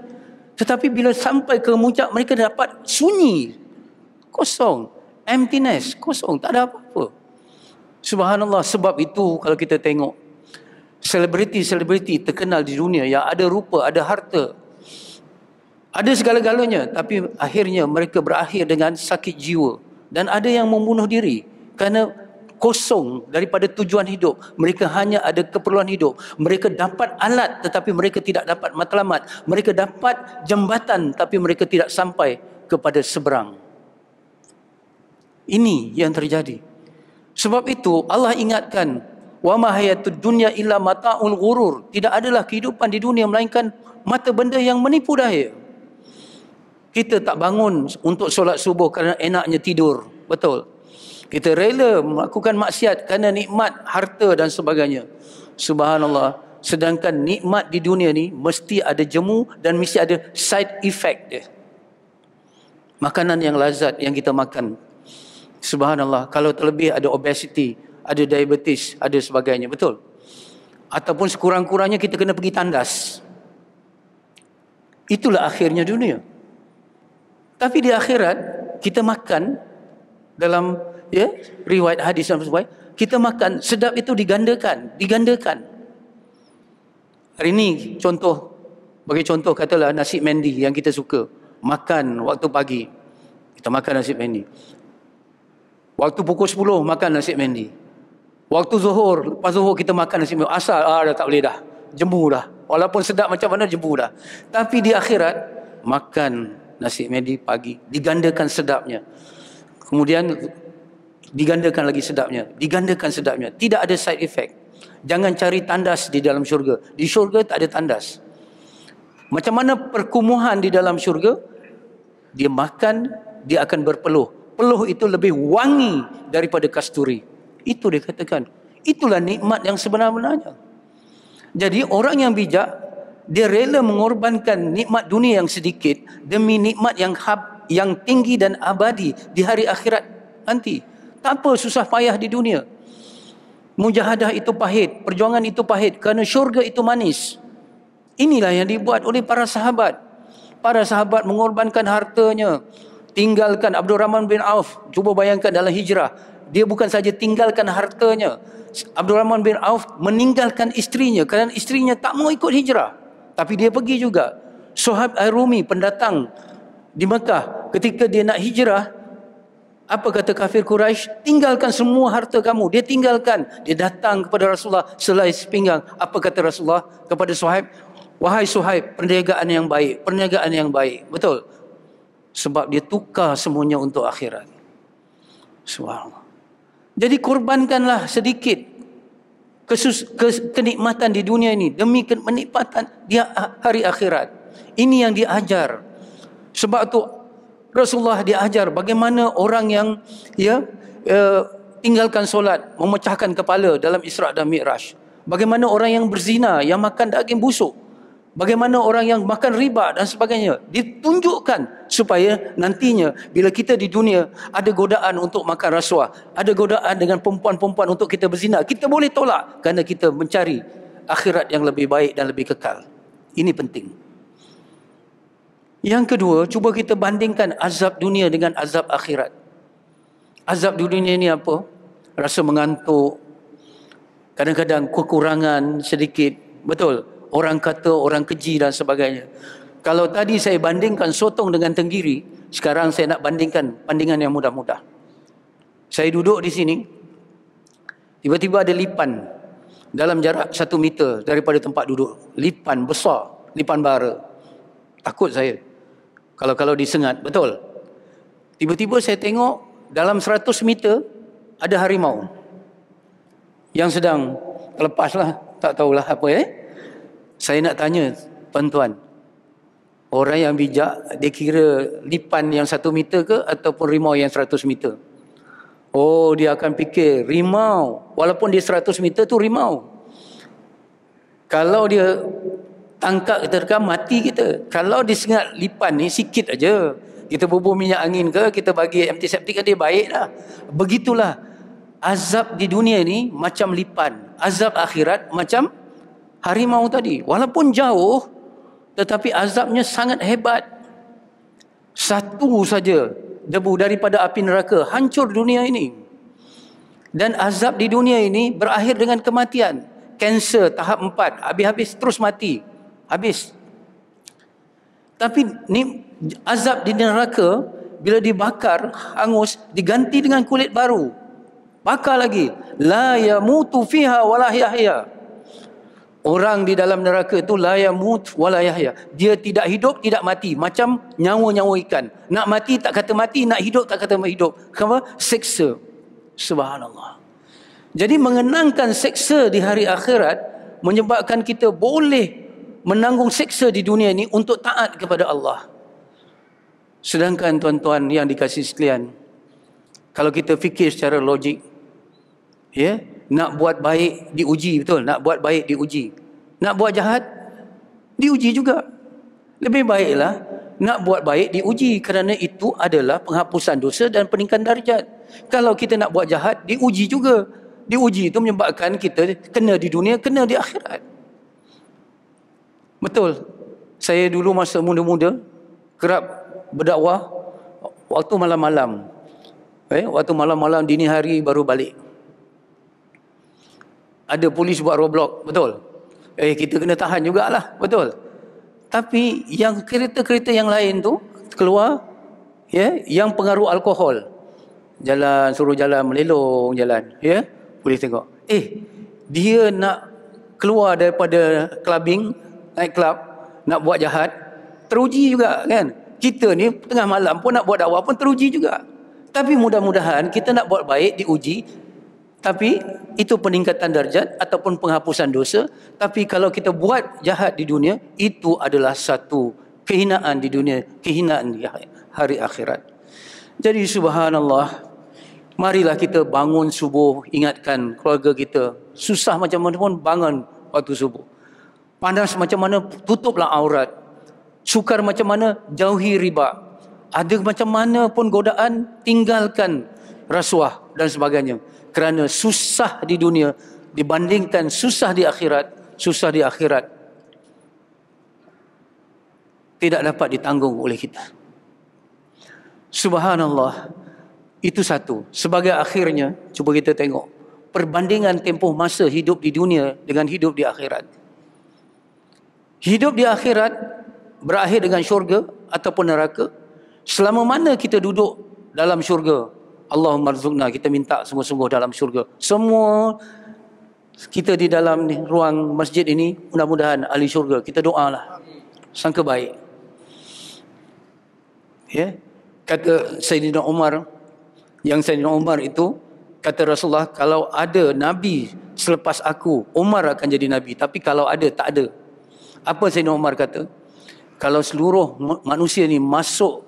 Tetapi bila sampai ke puncak, mereka dapat sunyi. Kosong. Emptiness. Kosong. Tak ada apa-apa. Subhanallah. Sebab itu kalau kita tengok selebriti-selebriti terkenal di dunia yang ada rupa, ada harta, ada segala-galanya, tapi akhirnya mereka berakhir dengan sakit jiwa. Dan ada yang membunuh diri kerana kosong daripada tujuan hidup. Mereka hanya ada keperluan hidup. Mereka dapat alat tetapi mereka tidak dapat matlamat. Mereka dapat jambatan tapi mereka tidak sampai kepada seberang. Ini yang terjadi. Sebab itu Allah ingatkan, wa ma hayatud dunya illa mata'ul ghurur. Tidak adalah kehidupan di dunia melainkan mata benda yang menipu daya. Kita tak bangun untuk solat subuh kerana enaknya tidur. Betul. Kita rela melakukan maksiat kerana nikmat harta dan sebagainya. Subhanallah. Sedangkan nikmat di dunia ni mesti ada jemu dan mesti ada side effect dia. Makanan yang lazat yang kita makan. Subhanallah. Kalau terlebih ada obesity, ada diabetes, ada sebagainya. Betul. Ataupun sekurang-kurangnya kita kena pergi tandas. Itulah akhirnya dunia. Tapi di akhirat kita makan dalam riwayat hadis dan sebagainya, kita makan sedap itu digandakan. Hari ini bagi contoh katalah nasi mandi yang kita suka makan waktu pagi, kita makan nasi mandi. Waktu pukul 10 makan nasi mandi. Waktu zuhur, lepas zuhur kita makan nasi mandi. Asal dah tak boleh dah, jemu dah. Walaupun sedap macam mana, jemu dah. Tapi di akhirat makan nasi mandi pagi, digandakan sedapnya. Kemudian digandakan lagi sedapnya, tidak ada side effect. Jangan cari tandas di dalam syurga. Di syurga tak ada tandas. Macam mana perkumuhan di dalam syurga? Dia makan, dia akan berpeluh. Peluh itu lebih wangi daripada kasturi. Itu dia katakan. Itulah nikmat yang sebenar-benarnya. Jadi orang yang bijak, dia rela mengorbankan nikmat dunia yang sedikit demi nikmat yang tinggi dan abadi di hari akhirat nanti. Tak apa susah payah di dunia. Mujahadah itu pahit, perjuangan itu pahit kerana syurga itu manis. Inilah yang dibuat oleh para sahabat. Para sahabat mengorbankan hartanya, tinggalkan Abdul Rahman bin Auf. Cuba bayangkan dalam hijrah, dia bukan saja tinggalkan hartanya. Abdul Rahman bin Auf meninggalkan isterinya kerana isterinya tak mau ikut hijrah. Tapi dia pergi juga. Suhaib Ar-Rumi, pendatang di Mekah, ketika dia nak hijrah, apa kata kafir Quraisy? Tinggalkan semua harta kamu. Dia tinggalkan. Dia datang kepada Rasulullah selai sepinggang. Apa kata Rasulullah kepada Suhaib? Wahai Suhaib, perniagaan yang baik. Betul. Sebab dia tukar semuanya untuk akhirat. Subhanallah. Jadi korbankanlah sedikit kenikmatan di dunia ini demi kenikmatan di hari akhirat. Ini yang diajar. Sebab tu Rasulullah diajar bagaimana orang yang tinggalkan solat, memecahkan kepala dalam Isra' dan Mi'raj. Bagaimana orang yang berzina, yang makan daging busuk. Bagaimana orang yang makan riba dan sebagainya. Ditunjukkan supaya nantinya bila kita di dunia ada godaan untuk makan rasuah, ada godaan dengan perempuan-perempuan untuk kita berzina, kita boleh tolak kerana kita mencari akhirat yang lebih baik dan lebih kekal. Ini penting. Yang kedua, cuba kita bandingkan azab dunia dengan azab akhirat. Azab dunia ni apa? Rasa mengantuk, kadang-kadang kekurangan sedikit, betul? Orang kata, orang keji dan sebagainya. Kalau tadi saya bandingkan sotong dengan tenggiri, sekarang saya nak bandingkan bandingan yang mudah-mudah. Saya duduk di sini, tiba-tiba ada lipan dalam jarak 1 meter daripada tempat duduk. Lipan besar, lipan bara. Takut saya kalau disengat, betul. Tiba-tiba saya tengok dalam 100 meter ada harimau yang sedang terlepaslah, tak tahulah apa. Saya nak tanya tuan-tuan, orang yang bijak, dia kira lipan yang 1 meter ke ataupun rimau yang 100 meter? Oh, dia akan fikir rimau, walaupun dia 100 meter tu rimau. Kalau dia tangkap kita rekam, mati kita. Kalau disengat lipan ni sikit aja, kita bubuh minyak angin ke, kita bagi antiseptik, dia baik dah. Begitulah azab di dunia ni macam lipan, azab akhirat macam harimau tadi. Walaupun jauh, tetapi azabnya sangat hebat. Satu saja debu daripada api neraka hancur dunia ini. Dan azab di dunia ini berakhir dengan kematian. Kanser tahap 4, habis-habis terus mati. Habis. Tapi ni azab di neraka, bila dibakar, hangus, diganti dengan kulit baru. Bakar lagi. La yamutu fiha wala yahya. Orang di dalam neraka itu la yamut wala yahya. Dia tidak hidup, tidak mati. Macam nyawa-nyawa ikan. Nak mati tak kata mati, nak hidup tak kata hidup. Kenapa? Seksa. Subhanallah. Jadi mengenangkan seksa di hari akhirat menyebabkan kita boleh menanggung seksa di dunia ini untuk taat kepada Allah. Sedangkan tuan-tuan yang dikasihi sekalian, kalau kita fikir secara logik, nak buat baik diuji, betul? Nak buat baik diuji. Nak buat jahat diuji juga. Lebih baiklah nak buat baik diuji, kerana itu adalah penghapusan dosa dan peningkatan darjat. Kalau kita nak buat jahat diuji juga. Diuji itu menyebabkan kita kena di dunia, kena di akhirat. Betul. Saya dulu masa muda-muda kerap berdakwah waktu malam-malam. Waktu malam-malam, dini hari baru balik. Ada polis buat roadblock, betul. Kita kena tahan jugalah, betul. Tapi yang kereta-kereta yang lain tu keluar, yang pengaruh alkohol, jalan, suruh jalan, melelong jalan, polis tengok. Dia nak keluar daripada clubbing, night club, nak buat jahat, teruji juga kan. Kita ni tengah malam pun nak buat dakwah pun teruji juga. Tapi mudah-mudahan kita nak buat baik diuji, tapi itu peningkatan darjat ataupun penghapusan dosa. Tapi kalau kita buat jahat di dunia, itu adalah satu kehinaan di dunia, kehinaan di hari akhirat. Jadi subhanallah, marilah kita bangun subuh, ingatkan keluarga kita. Susah macam mana pun bangun waktu subuh. Panas macam mana, tutuplah aurat. Sukar macam mana, jauhi riba. Ada macam mana pun godaan, tinggalkan rasuah dan sebagainya. Kerana susah di dunia dibandingkan susah di akhirat. Susah di akhirat tidak dapat ditanggung oleh kita. Subhanallah. Itu satu. Sebagai akhirnya, cuba kita tengok perbandingan tempoh masa hidup di dunia dengan hidup di akhirat. Hidup di akhirat berakhir dengan syurga ataupun neraka. Selama mana kita duduk dalam syurga, Allahumma rzuqna, kita minta sungguh-sungguh dalam syurga. Semua kita di dalam ruang masjid ini mudah-mudahan ahli syurga. Kita doalah, sangka baik. Kata Sayyidina Umar, yang Sayyidina Umar itu kata Rasulullah, kalau ada Nabi selepas aku, Umar akan jadi Nabi. Tapi kalau ada, tak ada. Apa Sayyidina Umar kata? Kalau seluruh manusia ni masuk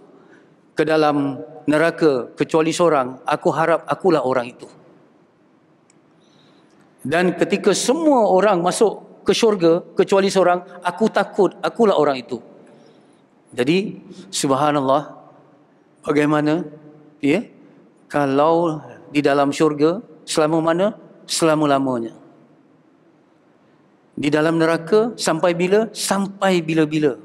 ke dalam neraka kecuali seorang, aku harap akulah orang itu. Dan ketika semua orang masuk ke syurga kecuali seorang, aku takut akulah orang itu. Jadi subhanallah, bagaimana ya kalau di dalam syurga selama mana? Selama-lamanya. Di dalam neraka sampai bila? Sampai bila-bila.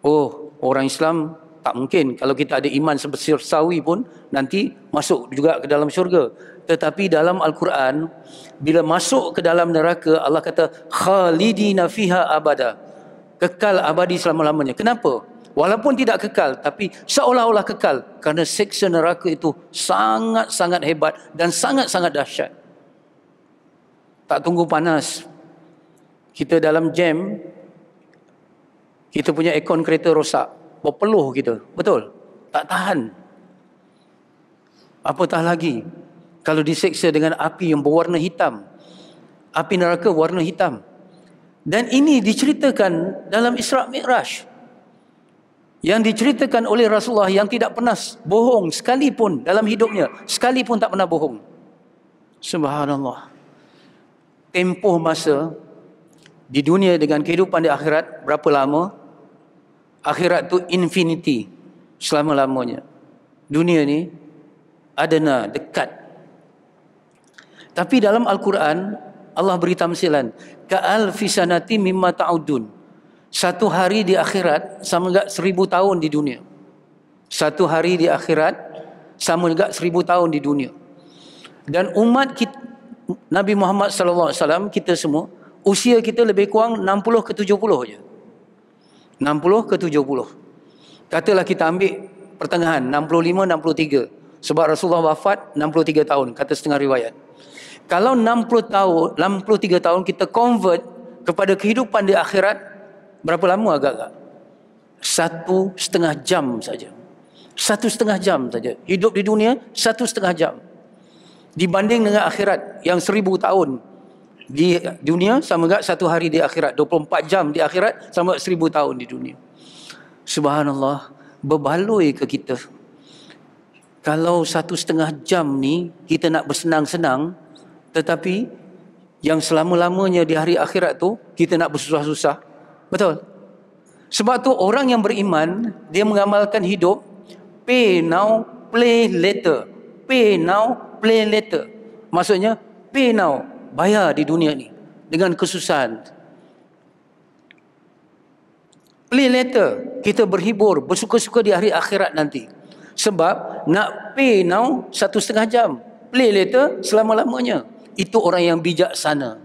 Oh, orang Islam tak mungkin. Kalau kita ada iman sebesar sawi pun nanti masuk juga ke dalam syurga. Tetapi dalam Al-Quran, bila masuk ke dalam neraka, Allah kata khalidina fiha abada, kekal abadi selama-lamanya. Kenapa? Walaupun tidak kekal, tapi seolah-olah kekal, kerana siksa neraka itu sangat-sangat hebat dan sangat-sangat dahsyat. Tak tunggu panas, kita dalam jam, kita punya aircon kereta rosak, berpeluh kita, betul? Tak tahan. Apatah lagi kalau diseksa dengan api yang berwarna hitam, api neraka warna hitam. Dan ini diceritakan dalam Isra' Mi'raj, yang diceritakan oleh Rasulullah yang tidak pernah bohong sekalipun dalam hidupnya, sekalipun tak pernah bohong. Subhanallah. Tempoh masa di dunia dengan kehidupan di akhirat berapa lama? Akhirat tu infinity, selama-lamanya. Dunia ni adana, dekat. Tapi dalam Al-Quran Allah beri tamsilan, ka'alfi sanati mimma ta'udun. Satu hari di akhirat sama juga 1000 tahun di dunia. Satu hari di akhirat sama juga 1000 tahun di dunia. Dan umat kita, Nabi Muhammad SAW, kita semua, usia kita lebih kurang 60 ke 70 je. 60 ke 70. Katalah kita ambil pertengahan, 65, 63. Sebab Rasulullah wafat 63 tahun, kata setengah riwayat. Kalau 60 tahun, 63 tahun kita convert kepada kehidupan di akhirat, berapa lama agak-agak? 1,5 jam saja. 1,5 jam saja. Hidup di dunia 1,5 jam. Dibanding dengan akhirat yang 1000 tahun di dunia sama juga satu hari di akhirat. 24 jam di akhirat sama 1000 tahun di dunia. Subhanallah, berbaloi ke kita? Kalau 1,5 jam ni kita nak bersenang-senang, tetapi yang selama-lamanya di hari akhirat tu kita nak bersusah-susah. Betul? Sebab tu orang yang beriman, dia mengamalkan hidup pay now, play later. Pay now, play later. Maksudnya pay now, bayar di dunia ni dengan kesusahan. Play later, kita berhibur, bersuka-suka di hari akhirat nanti. Sebab nak pay now 1,5 jam, play later selama-lamanya. Itu orang yang bijaksana.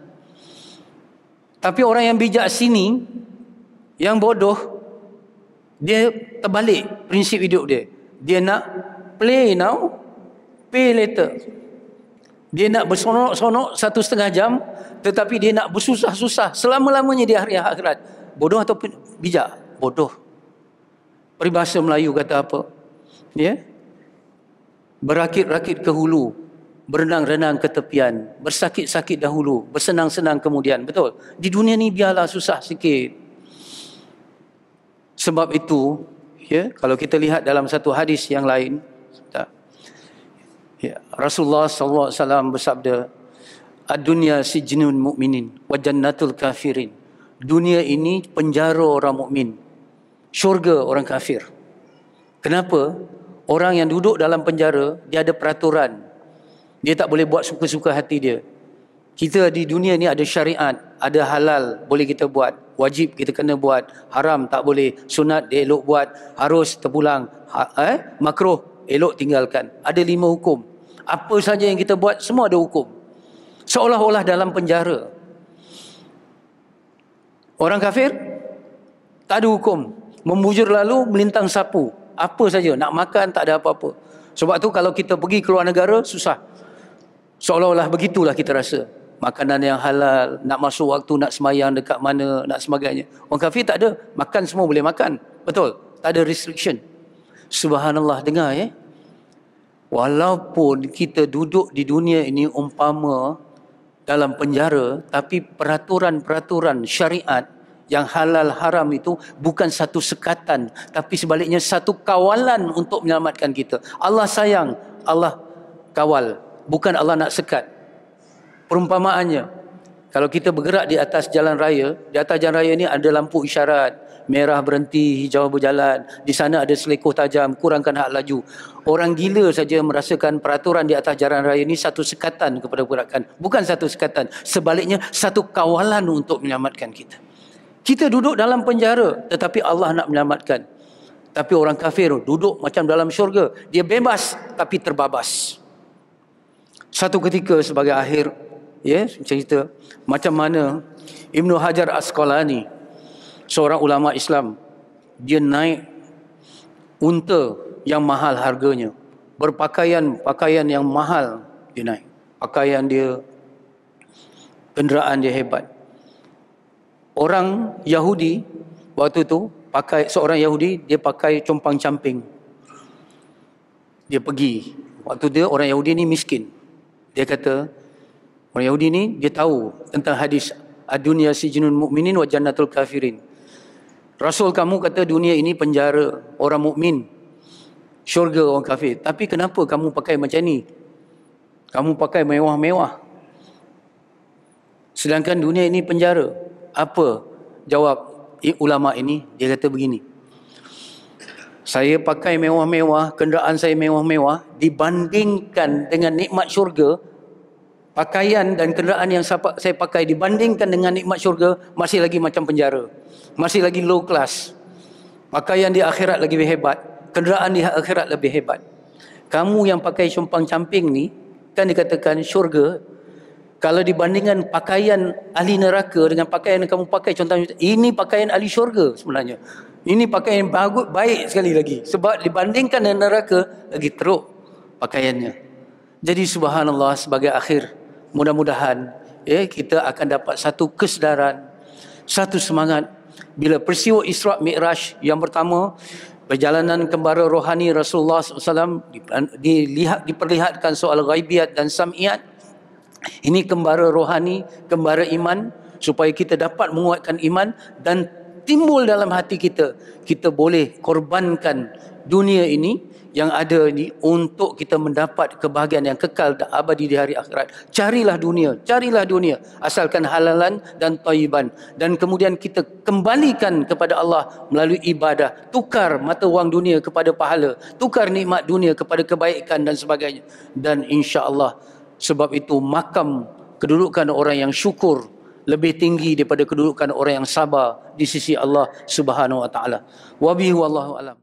Tapi orang yang bijak sini, yang bodoh, dia terbalik prinsip hidup dia. Dia nak play now, pay later. Dia nak bersonok-sonok 1,5 jam, tetapi dia nak bersusah-susah selama-lamanya di hari akhirat. Bodoh ataupun bijak? Bodoh. Peribahasa Melayu kata apa? Ya? Berakit-rakit ke hulu, berenang-renang ke tepian, bersakit-sakit dahulu, bersenang-senang kemudian. Betul? Di dunia ni biarlah susah sikit. Sebab itu, ya, kalau kita lihat dalam satu hadis yang lain, ya, Rasulullah SAW bersabda, ad-dunya sijnun mu'minin wa jannatul kafirin. Dunia ini penjara orang mukmin, syurga orang kafir. Kenapa? Orang yang duduk dalam penjara, dia ada peraturan. Dia tak boleh buat suka-suka hati dia. Kita di dunia ni ada syariat, ada halal boleh kita buat, wajib kita kena buat, haram tak boleh, sunat dia elok buat, harus terpulang, makruh elok tinggalkan. Ada 5 hukum. Apa saja yang kita buat semua ada hukum. Seolah-olah dalam penjara. Orang kafir tak ada hukum. Membujur lalu, melintang sapu. Apa saja, nak makan tak ada apa-apa. Sebab tu kalau kita pergi keluar negara susah. Seolah-olah begitulah kita rasa. Makanan yang halal, nak masuk waktu, nak semayang dekat mana, nak sebagainya. Orang kafir tak ada. Makan semua boleh makan. Betul? Tak ada restriction. Subhanallah, dengar ya. Walaupun kita duduk di dunia ini umpama dalam penjara, tapi peraturan-peraturan syariat yang halal haram itu bukan satu sekatan, tapi sebaliknya satu kawalan untuk menyelamatkan kita. Allah sayang, Allah kawal, bukan Allah nak sekat. Perumpamaannya, kalau kita bergerak di atas jalan raya, di atas jalan raya ini ada lampu isyarat, merah berhenti, hijau berjalan, di sana ada selekoh tajam, kurangkan had laju. Orang gila saja merasakan peraturan di atas jalan raya ini satu sekatan kepada pergerakan, bukan satu sekatan, sebaliknya satu kawalan untuk menyelamatkan kita. Kita duduk dalam penjara, tetapi Allah nak menyelamatkan. Tapi orang kafir duduk macam dalam syurga, dia bebas tapi terbabas. Satu ketika sebagai akhir, cerita macam mana Ibnu Hajar Asqalani, seorang ulama Islam, dia naik unta yang mahal harganya, pakaian yang mahal dia naik, pakaian dia, kenderaan dia hebat. Orang Yahudi waktu tu seorang Yahudi, dia pakai compang camping. Dia pergi, waktu dia orang Yahudi ni miskin. Dia kata, orang Yahudi ni dia tahu tentang hadis ad-dunya sijnul mu'minin wa jannatul kafirin. Rasul kamu kata dunia ini penjara orang mukmin, syurga orang kafir. Tapi kenapa kamu pakai macam ni? Kamu pakai mewah-mewah, sedangkan dunia ini penjara. Apa jawab ulama ini? Dia kata begini, saya pakai mewah-mewah, kenderaan saya mewah-mewah, dibandingkan dengan nikmat syurga. Pakaian dan kenderaan yang saya pakai dibandingkan dengan nikmat syurga, masih lagi macam penjara, masih lagi low class. Pakaian di akhirat lagi hebat, kenderaan di akhirat lebih hebat. Kamu yang pakai compang camping ni, kan dikatakan syurga, kalau dibandingkan pakaian ahli neraka dengan pakaian yang kamu pakai, contohnya ini pakaian ahli syurga sebenarnya. Ini pakaian bagus, baik sekali lagi, sebab dibandingkan dengan neraka lagi teruk pakaiannya. Jadi subhanallah, sebagai akhir, mudah-mudahan kita akan dapat satu kesedaran, satu semangat bila peristiwa Isra' Mi'raj yang pertama, perjalanan kembara rohani Rasulullah SAW, diperlihatkan soal ghaibiyat dan sam'iyat. Ini kembara rohani, kembara iman, supaya kita dapat menguatkan iman dan timbul dalam hati kita, kita boleh korbankan dunia ini yang ada ini untuk kita mendapat kebahagiaan yang kekal dan abadi di hari akhirat. Carilah dunia, asalkan halalan dan thayyiban, dan kemudian kita kembalikan kepada Allah melalui ibadah. Tukar mata wang dunia kepada pahala, tukar nikmat dunia kepada kebaikan dan sebagainya. Dan insya-Allah, sebab itu makam kedudukan orang yang syukur lebih tinggi daripada kedudukan orang yang sabar di sisi Allah Subhanahu wa taala. Wa bihi wallahu alam.